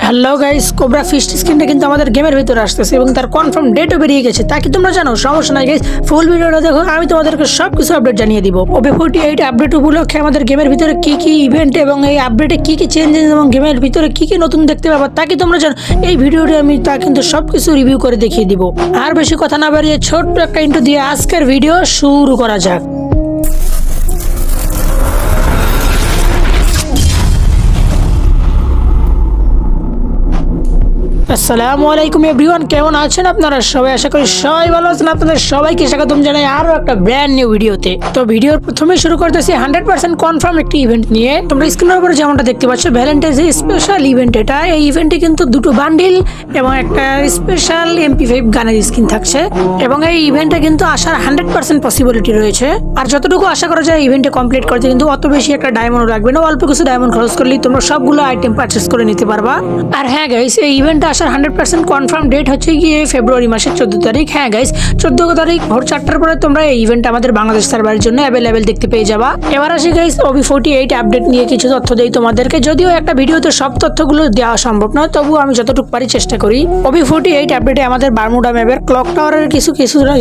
Hello guys, cobra feast স্কিনটা কিন্তু আমাদের গেমের ভিতরে আসতেছে এবং তার কনফার্ম ডেটও বেরিয়ে গেছে। তা কি তোমরা জানো? সমস্যা নাই গাইস, ফুল ভিডিওটা দেখো, আমি তোমাদেরকে সবকিছু আপডেট জানিয়ে দিব। OB48 আপডেট উপলক্ষে আমাদের গেমের ভিতরে কি কি ইভেন্ট এবং এই আপডেটে কি কি চেঞ্জেস এবং গেমের ভিতরে কি কি নতুন দেখতে পাবা তা কি তোমরা জানো? এই ভিডিওতে আমি তা কিন্তু সবকিছু রিভিউ করে দেখিয়ে দিব। আর বেশি কথা না বাড়িয়ে ছোট্ট একটা ইন্ট্রো দিয়ে আজকের ভিডিও শুরু করা যাক। আসসালামু আলাইকুম এভরিওয়ান, কেমন আছেন আপনারা সবাই? আশা করি সবাই ভালো আছেন। আপনাদের সবাইকে স্বাগতম জানাই আরো একটা ব্র্যান্ড নিউ ভিডিওতে। তো ভিডিওর প্রথমে শুরু করতেছি 100% কনফার্ম একটি ইভেন্ট নিয়ে। তোমরা স্ক্রিনের উপরে যেমনটা দেখতে পাচ্ছ, ভ্যালেন্টাইন্স স্পেশাল ইভেন্ট এটা। এই ইভেন্টে কিন্তু দুটো বান্ডিল এবং একটা স্পেশাল MP5 গানের স্কিন থাকছে এবং এই ইভেন্টে কিন্তু আসার 100% পসিবিলিটি রয়েছে। আর যতটুকু আশা করা যায় ইভেন্টে কমপ্লিট করতে কিন্তু অত বেশি একটা ডায়মন্ড লাগবে না, অল্প কিছু ডায়মন্ড খরচ করলেই তোমরা সবগুলো আইটেম পারচেস করে নিতে পারবা। আর হ্যাঁ গাইস, এই ইভেন্টে আসার 100% কনফার্ম ডেট হচ্ছে গিয়ে ফেব্রুয়ারি মাসের 14 তারিখ। হ্যাঁ গাইস, 14 তারিখ ভোর 4টার পরে তোমরা এই ইভেন্ট আমাদের বাংলাদেশ সার্ভারের জন্য অ্যাভেলেবেল দেখতে পেয়ে যাবা। এবার আসি গাইস OB48 আপডেট নিয়ে কিছু তথ্য দেই তোমাদেরকে। যদিও একটা ভিডিওতে সব তথ্যগুলো দেওয়া সম্ভব নয়, তবুও আমি যতটুকু পারি চেষ্টা করি। OB48 আপডেটে আমাদের বারমুডা ম্যাপের ক্লক টাওয়ারের কিছু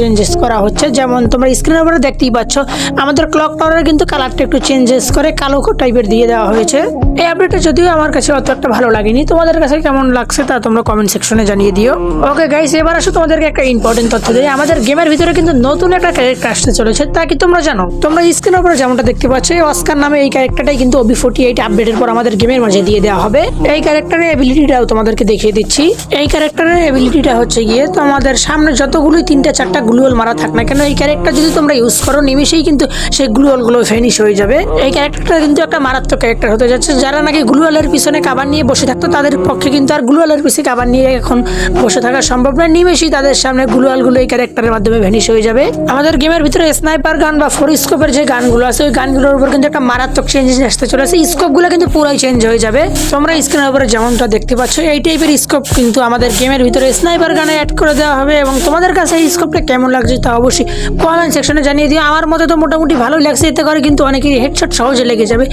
চেঞ্জেস করা হচ্ছে। যেমন তোমরা স্ক্রিনের উপরে দেখতেই পাচ্ছ, আমাদের ক্লক টাওয়ারের কিন্তু কালারটা একটু চেঞ্জেস করে কালো টাইপের দিয়ে দেওয়া হয়েছে। এই আপডেটটা যদিও আমার কাছে অত একটা ভালো লাগেনি, তোমাদের কাছে কেমন লাগছে তা তোমরা কমেন্ট সেকশনে জানিয়ে দিও। ওকে গাইস, এবার আসো তোমাদেরকে একটা ইম্পর্টেন্ট তথ্য দিই। আমাদের গেমের ভিতরে কিন্তু নতুন একটা ক্যারেক্টার আসতে চলেছে। তা কি তোমরা জানো? তোমরা স্ক্রিনের উপরে যেমনটা দেখতে পাচ্ছ, অস্কার নামে এই ক্যারেক্টারটাই কিন্তু OB48 আপডেটের পর আমাদের গেমের মাঝে দিয়ে দেওয়া হবে। এই ক্যারেক্টারের এবিলিটিটাও তোমাদেরকে দেখিয়ে দিচ্ছি। এই ক্যারেক্টারের এবিলিটিটা হচ্ছে গিয়ে তোমাদের সামনে যতগুলোই 3-4টা গ্লুয়াল মারা থাক না কেন, এই ক্যারেক্টার যদি তোমরা ইউজ করো নিমেষেই কিন্তু সেই গ্লুয়ালগুলো ফিনিশ হয়ে যাবে। এই ক্যারেক্টারটা কিন্তু একটা মারাত্মক ক্যারেক্টার হতে যাচ্ছে। যারা নাকি গ্লুয়ালের পিছনে কাবার নিয়ে বসে থাকতো তাদের পক্ষে কিন্তু আর গ্লুয়ালের পিছনে কাবার নিয়ে এখন বসে থাকা সম্ভব নয়। নিমেষেই তাদের সামনে গ্লুয়ালগুলো এই ক্যারেক্টারের মাধ্যমে ভ্যানিশ হয়ে যাবে। আমাদের গেমের ভিতরে স্নাইপার গান বা ফোরস্কোপের যে গানগুলো আছে, ওই গানগুলোর উপর কিন্তু একটা মারাত্মক চেঞ্জেস আসতে চলেছে। স্কোপগুলো কিন্তু পুরাই চেঞ্জ হয়ে যাবে। তোমরা স্ক্রিনের উপরে যেমনটা দেখতে পাচ্ছ, এই টাইপের স্কোপ কিন্তু আমাদের গেমের ভিতরে স্নাইপার গানে অ্যাড করে দেওয়া হবে। এবং তোমাদের কাছে এই স্কোপটা কেমন লাগছে তা অবশ্যই কমেন্ট সেকশনে জানিয়ে দিও। আমার মতে তো মোটামুটি ভালোই লাগছে। এতে করে কিন্তু অনেকেরই হেডশট সহজে লেগে যাবে।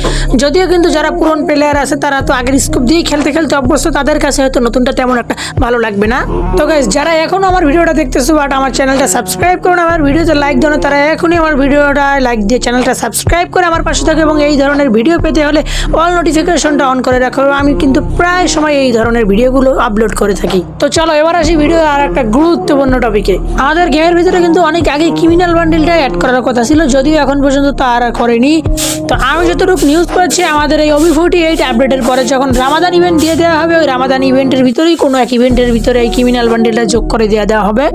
যদিও কিন্তু যারা পুরনো প্লেয়ার আছে তারা তো আগের স্কোপ দিয়ে খেলতে খেলতে অভ্যস্ত, তাদের কাছে হয়তো নতুনটা তেমন একটা ভালো লাগবে না। তো গাইস, যারা এখনো আমার ভিডিওটা দেখতেছো বাট আমার চ্যানেলটা সাবস্ক্রাইব করুন, আমার ভিডিওতে লাইক দাও না, তারা এখনই আমার ভিডিওটা লাইক দিয়ে চ্যানেলটা সাবস্ক্রাইব করে আমার পাশে থাকো। এবং এই ধরনের ভিডিও পেতে হলে অল নোটিফিকেশনটা অন করে রাখো। আমি কিন্তু প্রায় সময় এই ধরনের ভিডিওগুলো আপলোড করে থাকি। তো চলো এবার আসি ভিডিও আর একটা গুরুত্বপূর্ণ টপিকে। আমাদের গেমের ভিতরে কিন্তু অনেক আগে ক্রিমিনাল বান্ডেলটা অ্যাড করার কথা ছিল, যদিও এখন পর্যন্ত তারা করেনি। তো আমি যতটুকু নিউজ পাচ্ছি, আমাদের এই OB48 আপডেটের পরে যখন রামাদান ইভেন্ট দিয়ে দেওয়া হবে, ওই রামাদান ইভেন্টের ভিতরেই কোনো এক ইভেন্টের ভিতরে এই ক্রিমিনাল বান্ডেলটা যোগ করে দেওয়া হবে।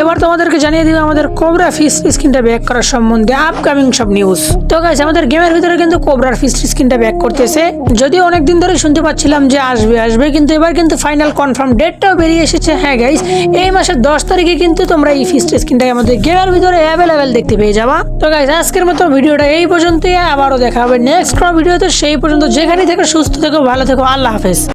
এবার তোমাদেরকে জানিয়ে দিব আমাদের কোবরা ফিস্ট স্কিনটা ব্যাক করার সম্বন্ধে আপকামিং সব নিউজ। তো গাইস, আমাদের গেমের ভিতরে কিন্তু কোবরার ফিস্ট স্কিনটা ব্যাক করতেছে। যদিও অনেকদিন ধরে শুনতে পাচ্ছিলাম যে আসবে, কিন্তু এবার কিন্তু ফাইনাল কনফার্ম ডেটটাও বেরিয়ে এসেছে। হ্যাঁ গাইস, এই মাসের 10 তারিখে কিন্তু তোমরা এই ফিস্ট স্কিনটা আমাদের গেমের ভিতরে অ্যাভেলেবেল দেখতে পেয়ে যাবা। তো গাইস, আজকের মতো ভিডিওটা এই পর্যন্তই। আবারও দেখা হবে নেক্সট কোনো ভিডিওতে। সেই পর্যন্ত যেখানে থেকে সুস্থ থেকো, ভালো থেকো, আল্লাহ হাফেজ।